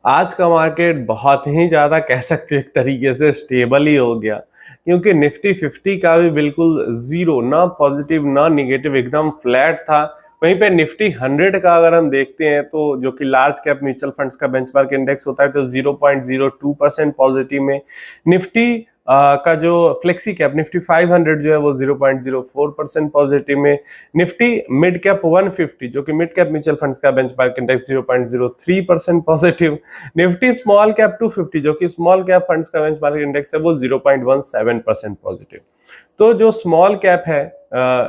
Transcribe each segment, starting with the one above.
आज का मार्केट बहुत ही ज़्यादा कह सकते हैं एक तरीके से स्टेबल ही हो गया, क्योंकि निफ्टी 50 का भी बिल्कुल ज़ीरो, ना पॉजिटिव ना निगेटिव, एकदम फ्लैट था। वहीं पे निफ्टी 100 का अगर हम देखते हैं तो जो कि लार्ज कैप म्यूचुअल फंड्स का बेंचमार्क इंडेक्स होता है तो 0.02% पॉजिटिव में। निफ्टी का जो फ्लेक्सी कैप निफ्टी 500 जो है वो 0.04% पॉजिटिव में। निफ्टी मिड कैप 150 जो कि मिड कैप म्यूचुअल फंड्स का benchmark index 0.03% positive. Nifty small cap 250 जो कि स्मॉल कैप फंड्स का बेंचमार्क इंडेक्स है वो 0.17% पॉजिटिव। तो जो स्मॉल कैप है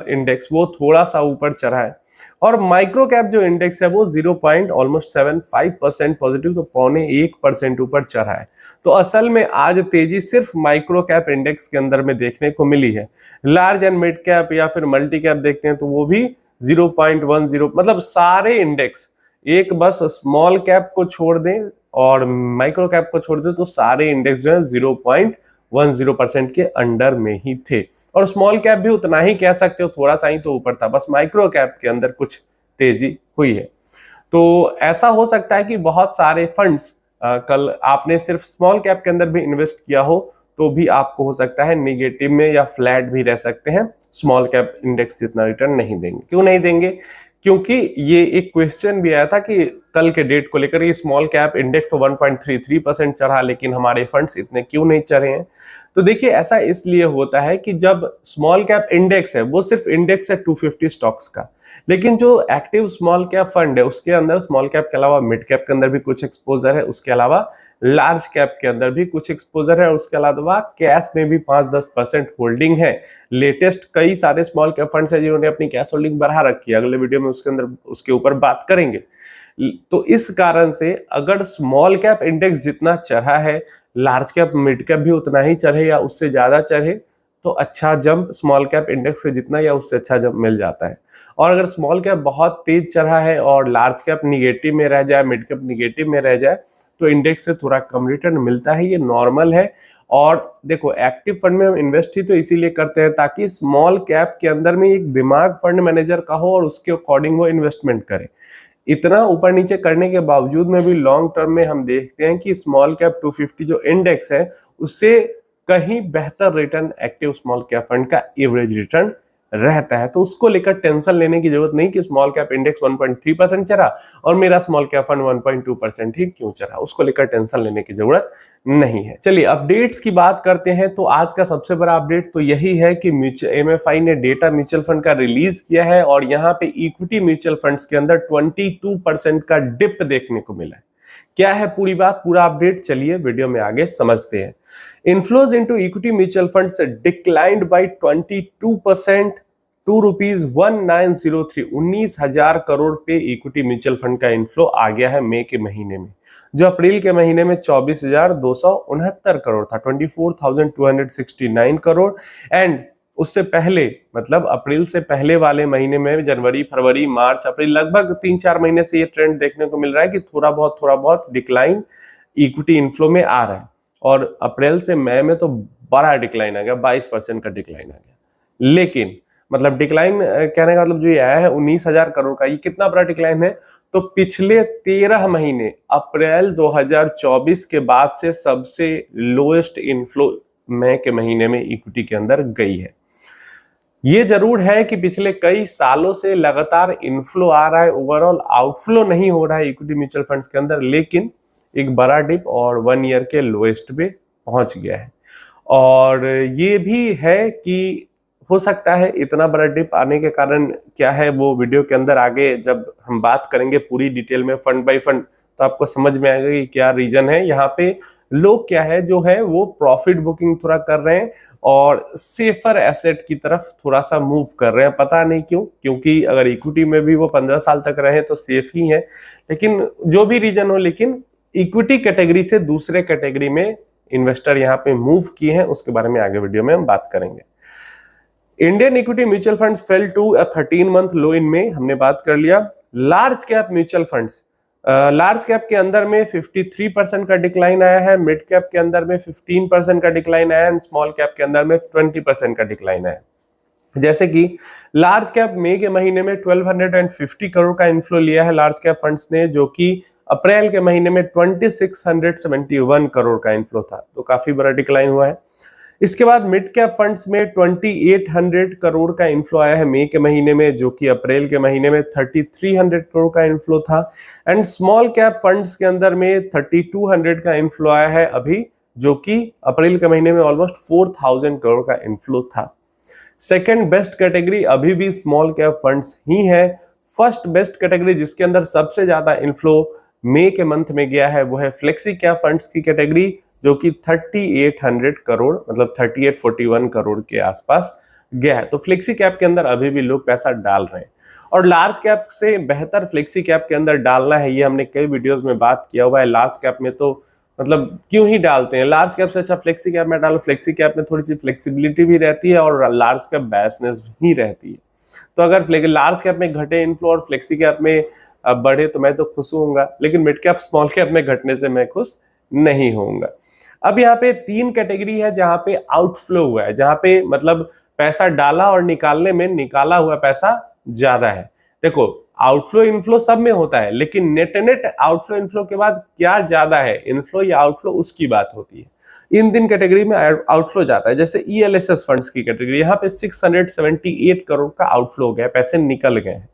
इंडेक्स वो थोड़ा सा ऊपर चढ़ा है, और माइक्रो कैप जो इंडेक्स है वो 0.75% पॉजिटिव, तो 0.25% ऊपर चढ़ा है। तो असल में आज तेजी सिर्फ माइक्रो कैप इंडेक्स के अंदर में देखने को मिली है। लार्ज एंड मिड कैप या फिर मल्टी कैप देखते हैं तो वो भी 0.10, मतलब सारे इंडेक्स, एक बस स्मॉल कैप को छोड़ दें और माइक्रो कैप को छोड़ दें तो सारे इंडेक्स जो है 0.10% के अंडर में ही थे। और स्मॉल कैप भी उतना ही कह सकते हो, थोड़ा सा ही तो ऊपर था, बस माइक्रो कैप के अंदर कुछ तेजी हुई है। तो ऐसा हो सकता है कि बहुत सारे फंड्स कल आपने सिर्फ स्मॉल कैप के अंदर भी इन्वेस्ट किया हो तो भी आपको हो सकता है निगेटिव में या फ्लैट भी रह सकते हैं, स्मॉल कैप इंडेक्स जितना रिटर्न नहीं देंगे। क्यों नहीं देंगे? क्योंकि ये एक क्वेश्चन भी आया था कि कल के डेट को लेकर ये स्मॉल कैप इंडेक्स तो 1.33% चढ़ा, लेकिन हमारे फंड्स इतने क्यों नहीं चढ़े हैं। तो देखिए, ऐसा इसलिए होता है कि जब स्मॉल कैप इंडेक्स है वो सिर्फ इंडेक्स है 250 स्टॉक्स का, लेकिन जो एक्टिव स्मॉल कैप फंड है उसके अंदर स्मॉल कैप के अलावा मिड कैप के अंदर भी कुछ एक्सपोजर है, उसके अलावा लार्ज कैप के अंदर भी कुछ एक्सपोजर है, उसके अलावा कैश में भी 5-10% होल्डिंग है। लेटेस्ट कई सारे स्मॉल कैप फंड्स है जिन्होंने अपनी कैश होल्डिंग बढ़ा रखी है, अगले वीडियो में उसके अंदर उसके ऊपर बात करेंगे। तो इस कारण से अगर स्मॉल कैप इंडेक्स जितना चढ़ा है, लार्ज कैप मिड कैप भी उतना ही चढ़े या उससे ज्यादा चढ़े, तो अच्छा जंप स्मॉल कैप इंडेक्स से जितना या उससे अच्छा जंप मिल जाता है। और अगर स्मॉल कैप बहुत तेज चढ़ा है और लार्ज कैप निगेटिव में रह जाए, मिड कैप निगेटिव में रह जाए, तो इंडेक्स से थोड़ा कम रिटर्न मिलता है, ये नॉर्मल है। और देखो, एक्टिव फंड में हम इन्वेस्ट ही तो इसीलिए करते हैं ताकि स्मॉल कैप के अंदर में एक दिमाग फंड मैनेजर का हो और उसके अकॉर्डिंग वो इन्वेस्टमेंट करे। इतना ऊपर नीचे करने के बावजूद में भी लॉन्ग टर्म में हम देखते हैं कि स्मॉल कैप 250 जो इंडेक्स है उससे कहीं बेहतर return active small cap fund का एवरेज रिटर्न रहता है। तो उसको लेकर टेंशन लेने की जरूरत नहीं कि स्मॉल कैप इंडेक्स 1.3% चढ़ा और मेरा स्मॉल कैप फंड 1.2% ही क्यों चढ़ा, उसको लेकर टेंशन लेने की जरूरत नहीं है। चलिए अपडेट्स की बात करते हैं। तो आज का सबसे बड़ा अपडेट तो यही है कि एमएफआई ने डेटा म्यूचुअल फंड का रिलीज किया है और यहाँ पे इक्विटी म्यूचुअल फंड्स के अंदर 22% का डिप देखने को मिला है। क्या है पूरी बात, पूरा अपडेट, चलिए वीडियो में आगे समझते हैं। Inflows into equity mutual funds declined by 22% to ₹1903। 19,000 crore पे इक्विटी म्यूचुअल फंड का इनफ्लो आ गया है मई के महीने में, जो अप्रैल के महीने में 24,269 करोड़ था, 24,269 करोड़। एंड उससे पहले, मतलब अप्रैल से पहले वाले महीने में जनवरी, फरवरी, मार्च, अप्रैल, लगभग 3-4 महीने से ये ट्रेंड देखने को मिल रहा है कि थोड़ा बहुत डिक्लाइन इक्विटी इनफ्लो में आ रहा है। और अप्रैल से मई में तो बड़ा डिक्लाइन आ गया, 22% का डिक्लाइन आ गया। लेकिन मतलब डिक्लाइन कहने का मतलब जो ये आया है 19,000 करोड़ का, ये कितना बड़ा डिक्लाइन है? तो पिछले 13 महीने अप्रैल 2024 के बाद से सबसे लोएस्ट इनफ्लो मई के महीने में इक्विटी के अंदर गई है। ये जरूर है कि पिछले कई सालों से लगातार इनफ्लो आ रहा है, ओवरऑल आउटफ्लो नहीं हो रहा है इक्विटी म्यूचुअल फंड्स के अंदर, लेकिन एक बड़ा डिप और 1 ईयर के लोएस्ट पे पहुंच गया है। और ये भी है कि हो सकता है इतना बड़ा डिप आने के कारण क्या है वो वीडियो के अंदर आगे जब हम बात करेंगे पूरी डिटेल में फंड बाय फंड, तो आपको समझ में आएगा कि क्या रीजन है। यहाँ पे लोग क्या है जो है वो प्रॉफिट बुकिंग थोड़ा कर रहे हैं और सेफर एसेट की तरफ थोड़ा सा मूव कर रहे हैं, पता नहीं क्यों, क्योंकि अगर इक्विटी में भी वो 15 साल तक रहे तो सेफ ही है। लेकिन जो भी रीजन हो, लेकिन इक्विटी कैटेगरी से दूसरे कैटेगरी में इन्वेस्टर यहाँ पे मूव किए हैं, उसके बारे में आगे वीडियो में हम बात करेंगे। Indian equity mutual funds fail to a 13 month low in में, हमने बात कर लिया। Large cap mutual funds, large cap के अंदर में 53% का डिक्लाइन आया है, मिड कैप के अंदर में 15% का डिक्लाइन आया है, स्मॉल कैप के अंदर में 20% का डिक्लाइन आया है। जैसे कि लार्ज कैप मई के महीने में 1250 करोड़ का इन्फ्लो लिया है लार्ज कैप फंड्स ने, जो कि अप्रैल के महीने में 2671 करोड़ का इनफ्लो था, तो काफी बड़ा डिक्लाइन हुआ है। इसके बाद मिड कैप फंड्स में 2800 करोड़ का इनफ्लो आया है मई के महीने में, जो कि अप्रैल के महीने में 3300 करोड़ का इनफ्लो था। एंड स्मॉल कैप फंड्स के अंदर में 3200 का इनफ्लो आया है अभी, जो कि अप्रैल के महीने में ऑलमोस्ट 4000 करोड़ का इनफ्लो था। सेकेंड बेस्ट कैटेगरी अभी भी स्मॉल कैप फंड्स ही है। फर्स्ट बेस्ट कैटेगरी जिसके अंदर सबसे ज्यादा इनफ्लो मई के मंथ में गया है वो है फ्लेक्सी कैप फंड्स की कैटेगरी, जो कि 3800 करोड़ मतलब 3841 करोड़ के आसपास गया है। तो फ्लेक्सी कैप के अंदर अभी भी लोग पैसा डाल रहे हैं, और लार्ज कैप से बेहतर फ्लेक्सी कैप के अंदर डालना है, ये हमने कई वीडियोस में बात किया हुआ है। लार्ज कैप में तो मतलब क्यों ही डालते हैं, लार्ज कैप से अच्छा फ्लेक्सी कैप में डालो। फ्लेक्सी कैप में थोड़ी सी फ्लेक्सिबिलिटी भी रहती है और लार्ज कैप बैसनेस भी रहती है। तो अगर लार्ज कैप में घटे इनफ्लो और फ्लेक्सी कैप में बढ़े तो मैं तो खुश होऊंगा, लेकिन मिड कैप स्मॉल कैप में घटने से मैं खुश नहीं होऊंगा। अब यहाँ पे 3 कैटेगरी है जहां पे आउटफ्लो हुआ है, जहां पे मतलब पैसा डाला और निकालने में निकाला हुआ पैसा ज्यादा है। देखो आउटफ्लो इनफ्लो सब में होता है, लेकिन नेट आउटफ्लो इनफ्लो के बाद क्या ज्यादा है, इनफ्लो या आउटफ्लो, उसकी बात होती है। इन 3 कैटेगरी में आउटफ्लो जाता है। जैसे ELSS फंड्स की कैटेगरी, यहाँ पे 678 करोड़ का आउटफ्लो हो गया, पैसे निकल गए हैं।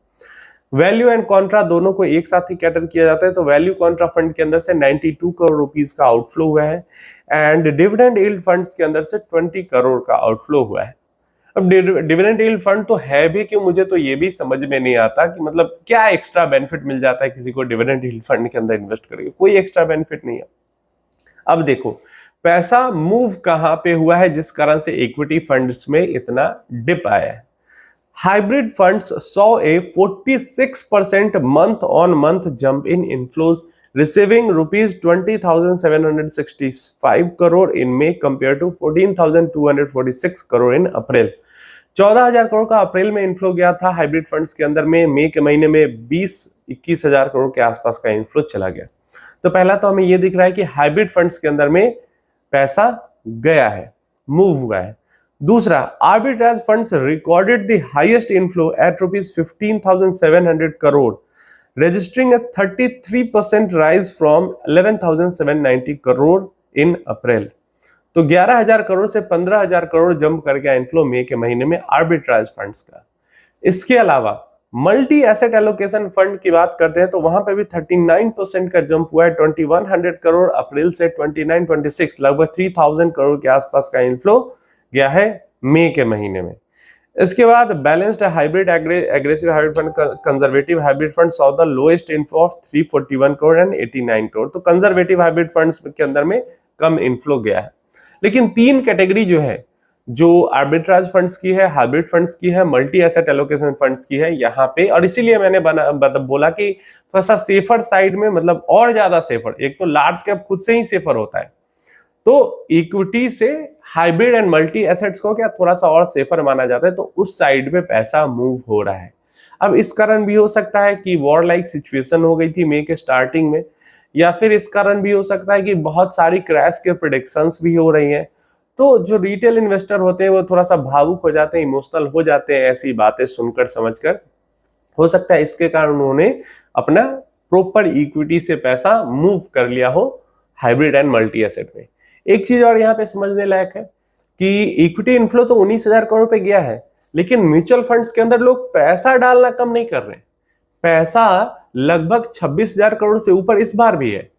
वैल्यू एंड कॉन्ट्रा दोनों को एक साथ ही कैटर किया जाता है, तो वैल्यू कॉन्ट्रा फंड के अंदर से 92 करोड़ रुपीस का आउटफ्लो हुआ है, एंड डिविडेंड यील्ड फंड्स के अंदर से 20 करोड़ का आउटफ्लो हुआ है। अब डिविडेंड यील्ड फंड तो है भी क्यों, मुझे तो ये भी समझ में नहीं आता कि मतलब क्या एक्स्ट्रा बेनिफिट मिल जाता है किसी को डिविडेंड यील्ड फंड के अंदर इन्वेस्ट करके, कोई एक्स्ट्रा बेनिफिट नहीं है। अब देखो पैसा मूव कहां पे हुआ है जिस कारण से इक्विटी फंड्स में इतना डिप आया है। Hybrid funds saw a 46% month-on-month jump in inflows, receiving rupees 20,765 crore in May compared to 14,246 crore in April। 14,000 crore का अप्रैल में इनफ्लो गया था हाइब्रिड फंड्स के अंदर में, मई के महीने में 20-21,000 करोड़ के आसपास का इनफ्लो चला गया। तो पहला तो हमें यह दिख रहा है कि हाइब्रिड फंड्स के अंदर में पैसा गया है, मूव हुआ है। दूसरा, arbitrage funds recorded the highest inflow at rupees 15,700 crore, registering a 33% rise from 11,790 crore in April. तो 11,000 करोड़ से 15,000 करोड़ जंप कर गया इनफ्लो मई के महीने में आर्बिट्राज फंड्स का। इसके अलावा मल्टी एसेट एलोकेशन फंड की बात करते हैं तो वहां पे भी 39% का जंप हुआ है, 2100 करोड़ अप्रैल से 29-26 लगभग 3,000 करोड़ के आसपास का इनफ्लो गया है मई के महीने में। इसके बाद balanced hybrid aggressive hybrid fund, conservative hybrid fund saw the lowest inflow of 341 crore and 89 crore. तो कंजर्वेटिव हाइब्रिड फंड्स के अंदर में कम इनफ्लो गया है। लेकिन 3 कैटेगरी जो है, जो आर्बिट्राज फंड्स की है, हाइब्रिड फंड्स की है, मल्टी एसेट एलोकेशन फंड्स की है यहाँ पे, और इसीलिए मैंने बोला कि थोड़ा सा सेफर साइड में, मतलब और ज्यादा सेफर। एक तो लार्ज कैप खुद से ही सेफर होता है, तो इक्विटी से हाइब्रिड एंड मल्टी एसेट्स को क्या थोड़ा सा और सेफर माना जाता है, तो उस साइड पे पैसा मूव हो रहा है। अब इस कारण भी हो सकता है कि वॉर लाइक सिचुएशन हो गई थी मई के स्टार्टिंग में, या फिर इस कारण भी हो सकता है कि बहुत सारी क्रैश के प्रेडिक्शंस भी हो रही हैं। तो जो रिटेल इन्वेस्टर होते हैं वो थोड़ा सा भावुक हो जाते हैं, इमोशनल हो जाते हैं ऐसी बातें सुनकर समझकर। हो सकता है इसके कारण उन्होंने अपना प्रॉपर इक्विटी से पैसा मूव कर लिया हो हाइब्रिड एंड मल्टी एसेट में। एक चीज और यहाँ पे समझने लायक है कि इक्विटी इनफ्लो तो 19,000 करोड़ पे गया है, लेकिन म्यूचुअल फंड्स के अंदर लोग पैसा डालना कम नहीं कर रहे। पैसा लगभग 26,000 करोड़ से ऊपर इस बार भी है।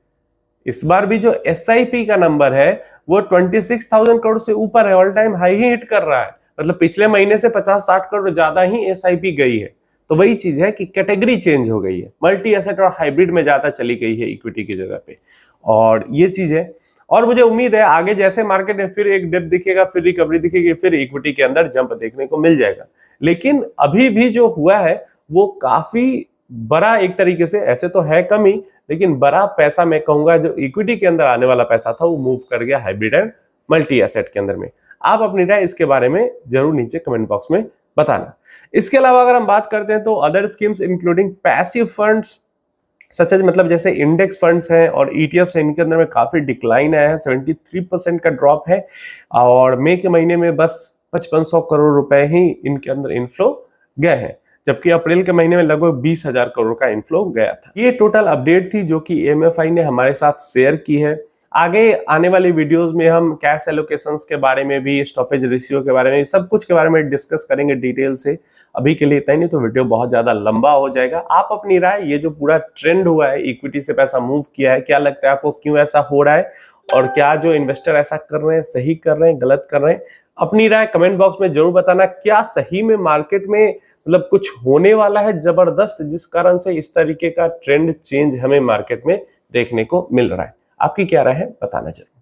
इस बार भी जो SIP का नंबर है वो 26,000 करोड़ से ऊपर है, ऑल टाइम हाई ही हिट कर रहा है। मतलब पिछले महीने से 50-60 करोड़ ज्यादा ही SIP गई है। तो वही चीज है कि कैटेगरी चेंज हो गई है, मल्टी एसेट और हाइब्रिड में ज्यादा चली गई है इक्विटी की जगह पे, और ये चीज है। और मुझे उम्मीद है आगे जैसे मार्केट में फिर एक डिप दिखेगा, फिर रिकवरी दिखेगी, फिर इक्विटी के अंदर जंप देखने को मिल जाएगा। लेकिन अभी भी जो हुआ है वो काफी बड़ा, एक तरीके से ऐसे तो है कम ही, लेकिन बड़ा पैसा मैं कहूंगा जो इक्विटी के अंदर आने वाला पैसा था वो मूव कर गया हाइब्रिड एंड मल्टी एसेट के अंदर में। आप अपनी राय इसके बारे में जरूर नीचे कमेंट बॉक्स में बताना। इसके अलावा अगर हम बात करते हैं तो other schemes including passive funds such मतलब जैसे इंडेक्स फंड्स हैं और ETFs हैं, इनके अंदर में काफी डिक्लाइन आया है, 73% का ड्रॉप है, और मई के महीने में बस 5500 करोड़ रुपए ही इनके अंदर इनफ्लो गए हैं। जबकि अप्रैल के महीने में लगभग 20,000 करोड़ का इनफ्लो गया था। ये टोटल अपडेट थी जो कि एएमएफआई ने हमारे साथ शेयर की है। आगे आने वाली वीडियोस में हम कैश एलोकेशंस के बारे में भी, स्टॉपेज रेशियो के बारे में, सब कुछ के बारे में डिस्कस करेंगे डिटेल से। अभी के लिए इतना ही, नहीं तो वीडियो बहुत ज्यादा लंबा हो जाएगा। आप अपनी राय, ये जो पूरा ट्रेंड हुआ है, इक्विटी से पैसा मूव किया है, क्या लगता है आपको, क्यों ऐसा हो रहा है, और क्या जो इन्वेस्टर ऐसा कर रहे हैं सही कर रहे हैं, गलत कर रहे हैं, अपनी राय कमेंट बॉक्स में जरूर बताना। क्या सही में मार्केट में मतलब कुछ होने वाला है जबरदस्त, जिस कारण से इस तरीके का ट्रेंड चेंज हमें मार्केट में देखने को मिल रहा है? आपकी क्या राय है, बताना जरूर।